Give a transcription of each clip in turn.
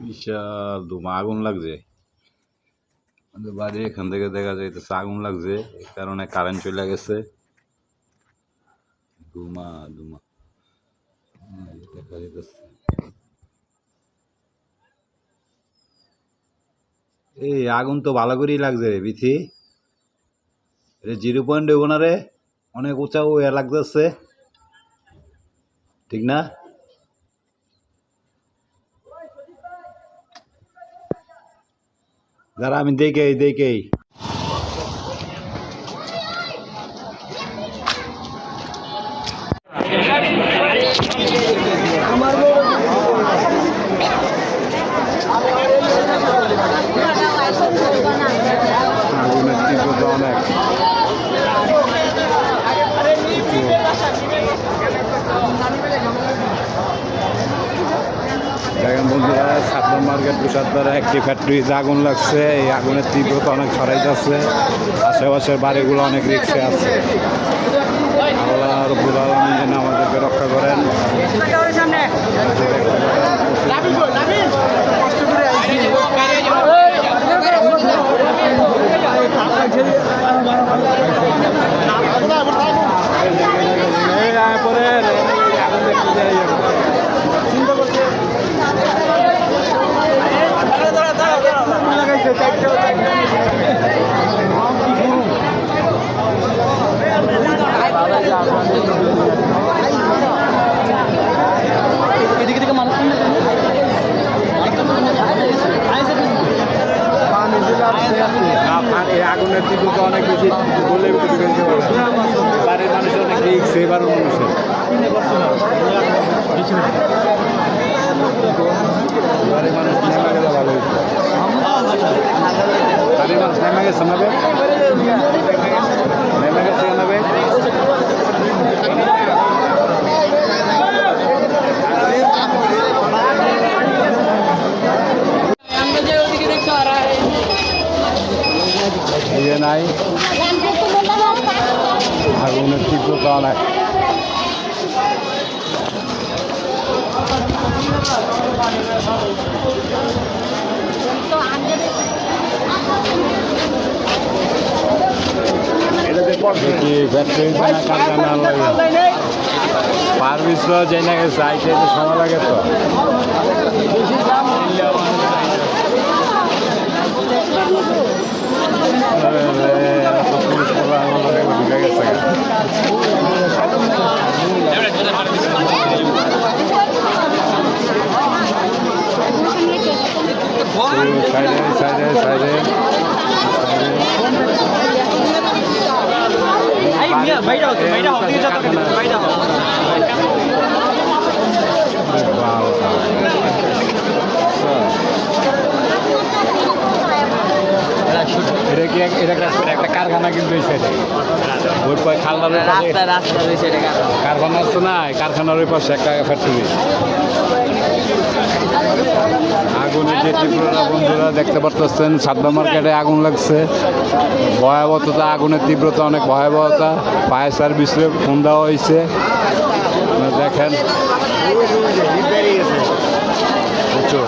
বিশাল ধোঁয়া, আগুন লাগছে আমাদের বাড়ি। এখান থেকে দেখা যাইতেছে আগুন লাগছে, এই কারণে কারেন্ট চলে গেছে। ধোঁয়া ধোঁয়া দেখা যাইতেছে। এই আগুন তো ভালো করেই লাগছে রে বিথি। এটা 0 পয়েন্ট হইব না রে, অনেক উঁচা লাগতেছে, ঠিক না? যারা আমি দেখেই আগুনের তীব্রতা অনেক। দেখেন বন্ধুরা, সাতবার মার্কেট তুষারপাড়া একটি ফ্যাক্টরিতে আগুন লাগছে। এই আগুনের তীব্রতা অনেক ছড়াই যাচ্ছে, আশেপাশের বাড়িগুলো অনেক রিক্সে আছে। আল্লাহ রব্বুল আলামিন যেন আমাদেরকে রক্ষা করেন। আগুনের তীব্রতা অনেক বেশি, বলে বাড়ির মানুষ অনেক রিক্স, এবার মানুষের বাড়ির মানুষ নেমে গেলে ভালো হয়েছে। বাড়ির মানুষ নেমে গেছে নেবে, নেমে গেছে নেবে। ইয়ে নাই, আগুনের তীব্রতা অনেক। পারমিস যাই না গেছে, আইতে সময় লাগে তো। ঢুকে গেছে সাইডে সাইডে সাইডে একটা কারখানা কিন্তু কারখানা তো নাই, কারখানার ওই পাশে একটা ফ্যাক্টরি। আগুনের যে তীব্রতা বন্ধুরা দেখতে পাচ্ছেন, সাতবার মার্কেটে আগুন লাগছে। ভয়াবহতা, আগুনের তীব্রতা অনেক ভয়াবহতা। ফায়ার সার্ভিসে ফোন দেওয়া হয়েছে, দেখেন প্রচুর।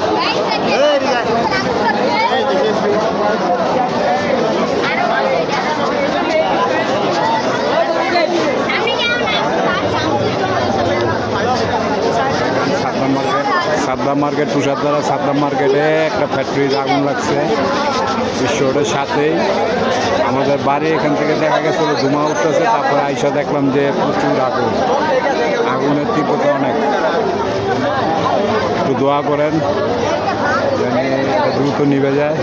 সাতবার মার্কেট তুষারপাড়া সাতবার মার্কেটে একটা ফ্যাক্টরিতে আগুন লাগছে। বিশ্ব রোডের সাথেই আমাদের বাড়ি। এখান থেকে দেখা গেছিল ধোঁয়া উঠতেছে, তারপরে আইসা দেখলাম যে প্রচুর আগুন, আগুনের তীব্রতা অনেক। একটু দোয়া করেন যেন দ্রুত নিভে যায়।